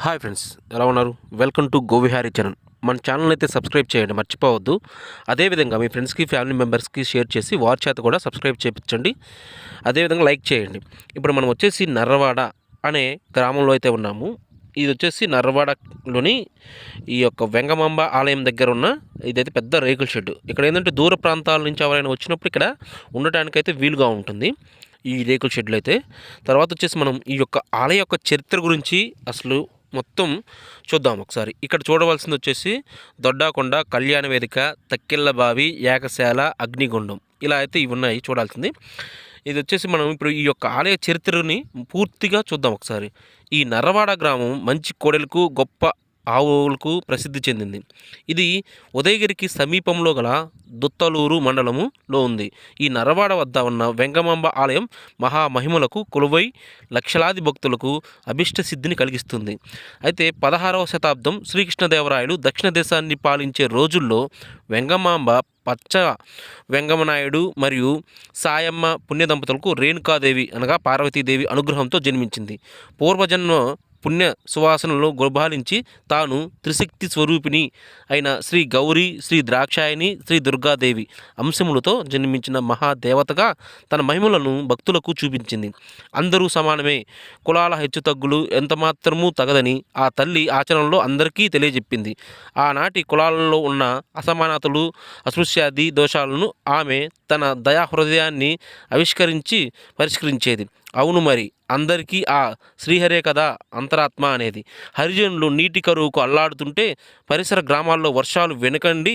Hi friends, ఎలా ఉన్నారు? Welcome to Govihari channel. మన ఛానల్ అయితే సబ్స్క్రైబ్ చేయండి, మర్చిపోవద్దు. అదేవిధంగా మీ ఫ్రెండ్స్కి, ఫ్యామిలీ మెంబర్స్కి షేర్ చేసి వారి చేత కూడా సబ్స్క్రైబ్ చేయించండి. అదేవిధంగా లైక్ చేయండి. ఇప్పుడు మనం వచ్చేసి నర్రవాడ అనే గ్రామంలో అయితే ఉన్నాము. ఇది వచ్చేసి నర్రవాడలోని ఈ యొక్క వెంగమాంబ ఆలయం దగ్గర ఉన్న ఇదైతే పెద్ద రేకుల షెడ్. ఇక్కడ ఏంటంటే దూర ప్రాంతాల నుంచి ఎవరైనా వచ్చినప్పుడు ఇక్కడ ఉండటానికైతే వీలుగా ఉంటుంది ఈ రేకుల షెడ్లు అయితే. తర్వాత వచ్చేసి మనం ఈ యొక్క ఆలయ యొక్క చరిత్ర గురించి అసలు మొత్తం చూద్దాం ఒకసారి. ఇక్కడ చూడవలసింది వచ్చేసి దొడ్డాకొండ, కళ్యాణ వేదిక, తక్కెళ్ళ బావి, ఏకశాల, అగ్నిగుండం, ఇలా అయితే ఇవి ఉన్నాయి చూడాల్సింది. ఇది వచ్చేసి మనం ఇప్పుడు ఈ యొక్క ఆలయ చరిత్రని పూర్తిగా చూద్దాం ఒకసారి. ఈ నర్రవాడ గ్రామం మంచి కోడెలకు, గొప్ప ఆవులకు ప్రసిద్ధి చెందింది. ఇది ఉదయగిరికి సమీపంలో గల దుత్తలూరు మండలములో ఉంది. ఈ నర్రవాడ వద్ద ఉన్న వెంగమాంబ ఆలయం మహామహిమలకు కొలువై లక్షలాది భక్తులకు అభిష్ట సిద్ధిని కలిగిస్తుంది. అయితే 16వ శతాబ్దం శ్రీకృష్ణదేవరాయలు దక్షిణ దేశాన్ని పాలించే రోజుల్లో వెంగమాంబ పచ్చ వెంగమనాయుడు మరియు సాయమ్మ పుణ్యదంపతులకు రేణుకాదేవి అనగా పార్వతీదేవి అనుగ్రహంతో జన్మించింది. పూర్వజన్మ పుణ్య సువాసనలో గోబాలించి తాను త్రిశక్తి స్వరూపిణి అయిన శ్రీ గౌరీ, శ్రీ ద్రాక్షాయణి, శ్రీ దుర్గాదేవి అంశములతో జన్మించిన మహాదేవతగా తన మహిమలను భక్తులకు చూపించింది. అందరూ సమానమే, కులాల హెచ్చుతగ్గులు ఎంతమాత్రమూ తగదని ఆ తల్లి ఆచరణలో అందరికీ తెలియజెప్పింది. ఆనాటి కులాలలో ఉన్న అసమానతలు, అస్పృశ్యాది దోషాలను ఆమె తన దయా హృదయాన్ని ఆవిష్కరించి పరిష్కరించేది. అవును, మరి అందరికీ ఆ శ్రీహరే కదా అంతరాత్మ అనేది. హరిజనులు నీటి కరువుకు అల్లాడుతుంటే, పరిసర గ్రామాల్లో వర్షాలు వెనుకండి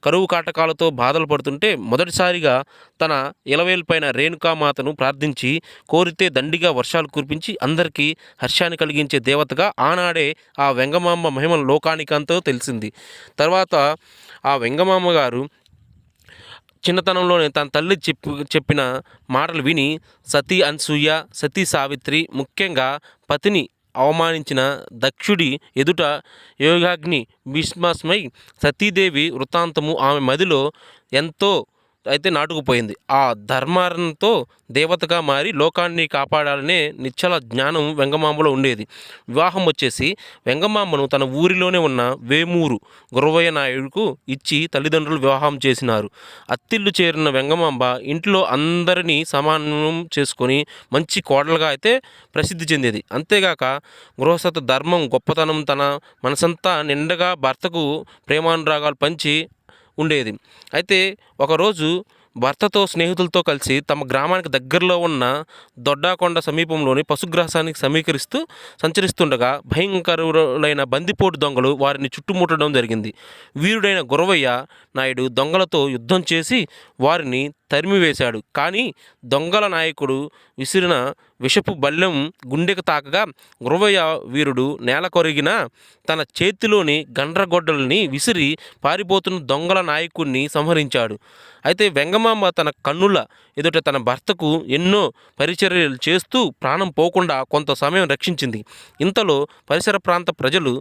కరువు కాటకాలతో బాధలు పడుతుంటే మొదటిసారిగా తన ఇలవేల్పైన రేణుకామాతను ప్రార్థించి కోరితే దండిగా వర్షాలు కురిపించి అందరికీ హర్షాన్ని కలిగించే దేవతగా ఆనాడే ఆ వెంగమాంబ మహిమ లోకానికంతో తెలిసింది. తర్వాత ఆ వెంగమాంబ గారు చిన్నతనంలోనే తన తల్లి చెప్పిన మాటలు విని సతీ అనసూయ, సతీ సావిత్రి, ముఖ్యంగా పతిని అవమానించిన దక్షుడి ఎదుట యోగాగ్ని భీష్మాస్మై సతీదేవి వృత్తాంతము ఆమె మదిలో ఎంతో అయితే నాటుకుపోయింది. ఆ ధర్మారంతో దేవతగా మారి లోకాన్ని కాపాడాలనే నిశ్చల జ్ఞానం వెంగమాంబలో ఉండేది. వివాహం వచ్చేసి వెంగమాంబను తన ఊరిలోనే ఉన్న వేమూరు గురవయ్య నాయుడుకు ఇచ్చి తల్లిదండ్రులు వివాహం చేసినారు. అత్తిల్లు చేరిన వెంగమాంబ ఇంట్లో అందరినీ సమానం చేసుకొని మంచి కోడలుగా అయితే ప్రసిద్ధి చెందేది. అంతేగాక గృహస్థ ధర్మం గొప్పతనం తన మనసంతా నిండగా భర్తకు ప్రేమానురాగాలు పంచి ఉండేది. అయితే ఒకరోజు భర్తతో స్నేహితులతో కలిసి తమ గ్రామానికి దగ్గరలో ఉన్న దొడ్డాకొండ సమీపంలోని పశుగ్రాసానికి సమీకరిస్తూ సంచరిస్తుండగా భయంకరులైన బందిపోటు దొంగలు వారిని చుట్టుముట్టడం జరిగింది. వీరుడైన గురవయ్య నాయుడు దొంగలతో యుద్ధం చేసి వారిని తరిమివేశాడు. కానీ దొంగల నాయకుడు విసిరిన విషపు బల్లెం గుండెకు తాకగా గురవయ్య వీరుడు నేల కొరిగిన తన చేతిలోని గండ్రగొడ్డల్ని విసిరి పారిపోతున్న దొంగల నాయకుడిని సంహరించాడు. అయితే వెంగమాంబ తన కన్నుల ఎదుట తన భర్తకు ఎన్నో పరిచర్యలు చేస్తూ ప్రాణం పోకుండా కొంత సమయం రక్షించింది. ఇంతలో పరిసర ప్రాంత ప్రజలు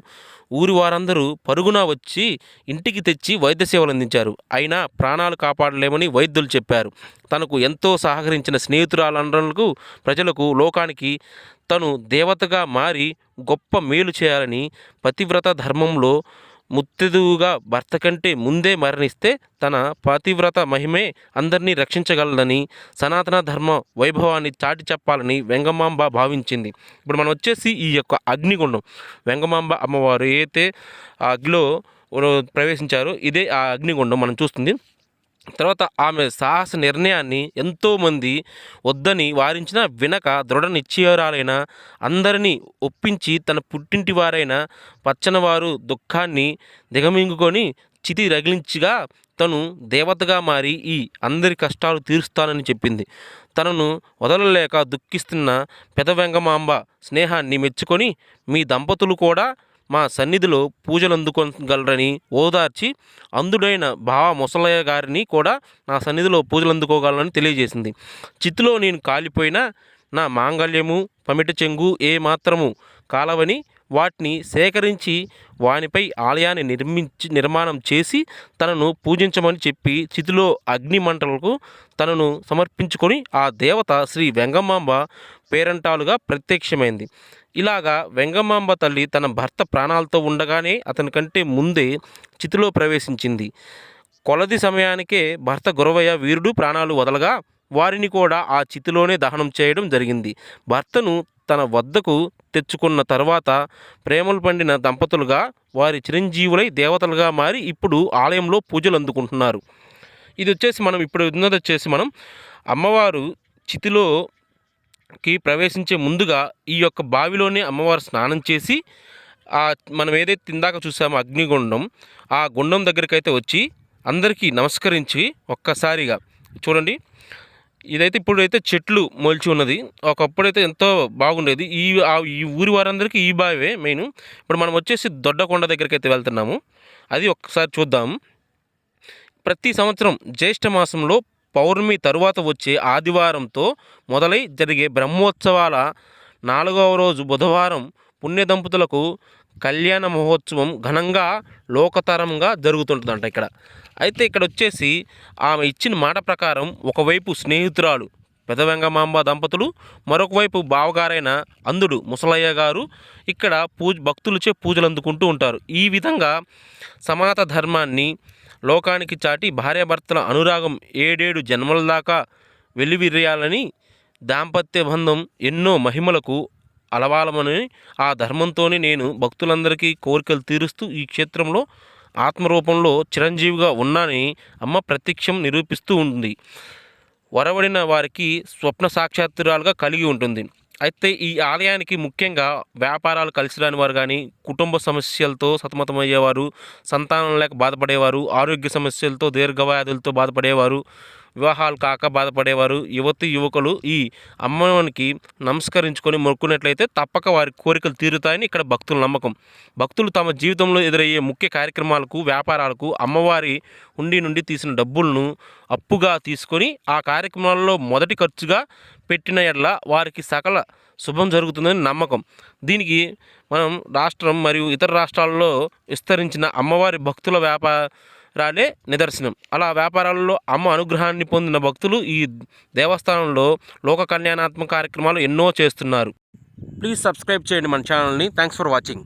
ఊరి వారందరూ పరుగున వచ్చి ఇంటికి తెచ్చి వైద్య సేవలు అందించారు. అయినా ప్రాణాలు కాపాడలేమని వైద్యులు చెప్పారు. తనకు ఎంతో సహకరించిన స్నేహితురాలందరూ ప్రజలకు, లోకానికి తను దేవతగా మారి గొప్ప మేలు చేయాలని పతివ్రత ధర్మంలో ముత్తెదువుగా భర్త కంటే ముందే మరణిస్తే తన పతివ్రత మహిమే అందరినీ రక్షించగలదని, సనాతన ధర్మ వైభవాన్ని చాటి చెప్పాలని వెంగమాంబ భావించింది. ఇప్పుడు మనం వచ్చేసి ఈ యొక్క అగ్నిగుండం, వెంగమాంబ అమ్మవారు ఏదైతే ఆ అగ్నిలో ప్రవేశించారో ఇదే ఆ అగ్నిగుండం మనం చూస్తుంది. తర్వాత ఆమె సాహస నిర్ణయాన్ని ఎంతోమంది వద్దని వారించిన వినక దృఢ నిశ్చయురాలైన అందరినీ ఒప్పించి తన పుట్టింటి వారైన పచ్చనవారు దుఃఖాన్ని దిగమింగుకొని చితి రగిలించిగా తను దేవతగా మారి ఈ అందరి కష్టాలు తీరుస్తానని చెప్పింది. తనను వదలలేక దుఃఖిస్తున్న పెద వెంగమాంబ స్నేహాన్ని మెచ్చుకొని మీ దంపతులు కూడా మా సన్నిధిలో పూజలు అందుకోగలరని ఓదార్చి అందుడైన బావ ముసలయ్య గారిని కూడా నా సన్నిధిలో పూజలు అందుకోగలరని తెలియజేసింది. చితిలో నేను కాలిపోయినా నా మాంగళ్యము, పమిట చెంగు ఏ మాత్రము కాలవని వాటిని సేకరించి వానిపై ఆలయాన్ని నిర్మాణం చేసి తనను పూజించమని చెప్పి చితిలో అగ్ని మంటలకు తనను సమర్పించుకొని ఆ దేవత శ్రీ వెంగమాంబ పేరంటాలుగా ప్రత్యక్షమైంది. ఇలాగా వెంగమాంబ తల్లి తన భర్త ప్రాణాలతో ఉండగానే అతని కంటే ముందే చితిలో ప్రవేశించింది. కొలది సమయానికే భర్త గురవయ్య వీరుడు ప్రాణాలు వదలగా వారిని కూడా ఆ చితిలోనే దహనం చేయడం జరిగింది. భర్తను తన వద్దకు తెచ్చుకున్న తర్వాత ప్రేమలు పండిన దంపతులుగా వారి చిరంజీవులై దేవతలుగా మారి ఇప్పుడు ఆలయంలో పూజలు అందుకుంటున్నారు. ఇది వచ్చేసి మనం ఇప్పుడు ఉన్నది వచ్చేసి మనం అమ్మవారు చితిలోకి ప్రవేశించే ముందుగా ఈ యొక్క బావిలోనే అమ్మవారు స్నానం చేసి మనం ఏదైతే ఇందాక చూసామో అగ్నిగుండం, ఆ గుండం దగ్గరికి అయితే వచ్చి అందరికీ నమస్కరించి ఒక్కసారిగా చూడండి. ఇదైతే ఇప్పుడైతే చెట్లు మొలిచి ఉన్నది. ఒకప్పుడైతే ఎంతో బాగుండేది. ఈ ఊరి వారందరికీ ఈ బావే మెయిన్. ఇప్పుడు మనం వచ్చేసి దొడ్డకొండ దగ్గరికి అయితే వెళ్తున్నాము. అది ఒక్కసారి చూద్దాం. ప్రతి సంవత్సరం జ్యేష్ఠ మాసంలో పౌర్ణమి తరువాత వచ్చే ఆదివారంతో మొదలై జరిగే బ్రహ్మోత్సవాల 4వ రోజు బుధవారం పుణ్య దంపతులకు కళ్యాణ మహోత్సవం ఘనంగా లోకతరంగా జరుగుతుంటుందంట ఇక్కడ. అయితే ఇక్కడ వచ్చేసి ఆమె ఇచ్చిన మాట ప్రకారం ఒకవైపు స్నేహితురాలు పెదవెంగమాంబ దంపతులు, మరొక వైపు బావగారైన అందుడు ముసలయ్య గారు ఇక్కడ భక్తులచే పూజలు అందుకుంటూ ఉంటారు. ఈ విధంగా సనాతన ధర్మాన్ని లోకానికి చాటి భార్యాభర్తల అనురాగం 7 జన్మల దాకా వెల్లివిరియాలని, దాంపత్య బంధం ఎన్నో మహిమలకు అలవాలమని ఆ ధర్మంతోనే నేను భక్తులందరికీ కోరికలు తీరుస్తూ ఈ క్షేత్రంలో ఆత్మరూపంలో చిరంజీవిగా ఉన్నానని అమ్మ ప్రత్యక్షం నిరూపిస్తూ ఉంది. వరవడిన వారికి స్వప్న సాక్షాత్కారాలుగా కలిగి ఉంటుంది. అయితే ఈ ఆలయానికి ముఖ్యంగా వ్యాపారాలు కలిసి రాని వారు కానీ, కుటుంబ సమస్యలతో సతమతమయ్యేవారు, సంతానం లేక బాధపడేవారు, ఆరోగ్య సమస్యలతో దీర్ఘవ్యాధులతో బాధపడేవారు, వివాహాలు కాక బాధపడేవారు, యువకులు ఈ అమ్మవారికి నమస్కరించుకొని మొక్కున్నట్లయితే తప్పక వారి కోరికలు తీరుతాయని ఇక్కడ భక్తుల నమ్మకం. భక్తులు తమ జీవితంలో ఎదురయ్యే ముఖ్య కార్యక్రమాలకు, వ్యాపారాలకు అమ్మవారి హుండీ నుండి తీసిన డబ్బులను అప్పుగా తీసుకొని ఆ కార్యక్రమాలలో మొదటి ఖర్చుగా పెట్టిన ఎడల వారికి సకల శుభం జరుగుతుందని నమ్మకం. దీనికి మనం రాష్ట్రం మరియు ఇతర రాష్ట్రాల్లో విస్తరించిన అమ్మవారి భక్తుల వ్యాపారాలే నిదర్శనం. అలా వ్యాపారాలలో అమ్మ అనుగ్రహాన్ని పొందిన భక్తులు ఈ దేవస్థానంలో లోక కళ్యాణాత్మక కార్యక్రమాలు ఎన్నో చేస్తున్నారు. ప్లీజ్ సబ్స్క్రైబ్ చేయండి మన ఛానల్ని. Thanks for watching.